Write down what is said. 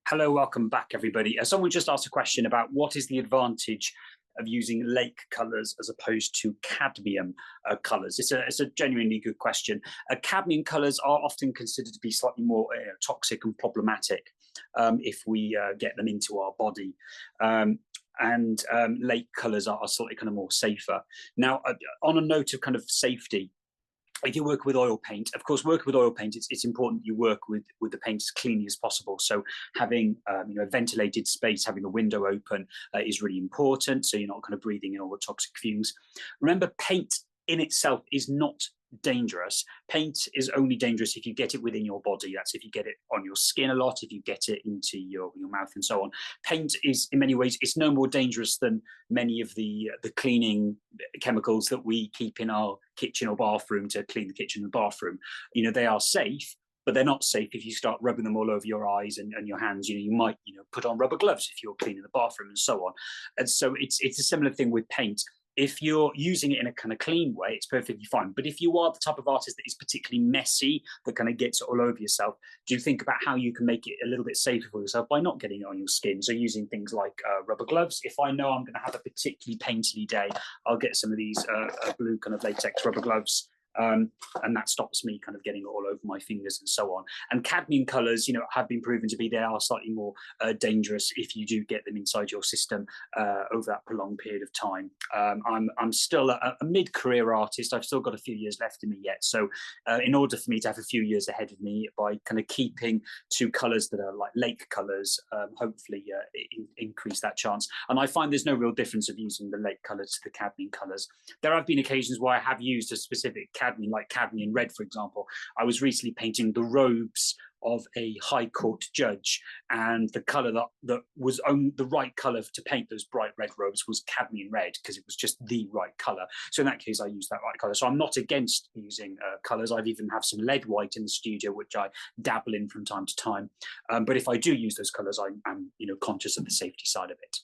Hello, welcome back, everybody. Someone just asked a question about what is the advantage of using lake colors as opposed to cadmium colors. It's a genuinely good question. Cadmium colors are often considered to be slightly more toxic and problematic if we get them into our body. And lake colors are slightly kind of more safer. Now, on a note of kind of safety, if you work with oil paint, of course, working with oil paint, it's important you work with the paint as cleanly as possible. So having a ventilated space, having a window open is really important. So you're not kind of breathing in all the toxic fumes. Remember, paint in itself is not dangerous. Paint is only dangerous if you get it within your body. That's if you get it on your skin a lot, if you get it into your mouth and so on. Paint is, in many ways, it's no more dangerous than many of the cleaning chemicals that we keep in our kitchen or bathroom to clean the kitchen and bathroom. They are safe, but they're not safe if you start rubbing them all over your eyes and your hands. You might put on rubber gloves if you're cleaning the bathroom and so on. And so it's a similar thing with paint. If you're using it in a kind of clean way, it's perfectly fine. But if you are the type of artist that is particularly messy, that kind of gets it all over yourself, do you think about how you can make it a little bit safer for yourself by not getting it on your skin? So using things like rubber gloves. If I know I'm going to have a particularly painterly day, I'll get some of these blue kind of latex rubber gloves. And that stops me kind of getting it all over my fingers and so on. And cadmium colors, have been proven to be, they are slightly more dangerous if you do get them inside your system over that prolonged period of time. I'm still a mid-career artist. I've still got a few years left in me yet. So in order for me to have a few years ahead of me, by kind of keeping to colors that are like lake colors, hopefully increase that chance. And I find there's no real difference of using the lake colors to the cadmium colors. There have been occasions where I have used a specific cadmium, like cadmium red, for example. I was recently painting the robes of a high court judge, and the color that was the right color to paint those bright red robes was cadmium red, because it was just the right color. So in that case, I used that right color. So I'm not against using colors. I've even have some lead white in the studio, which I dabble in from time to time. But if I do use those colors, I'm conscious of the safety side of it.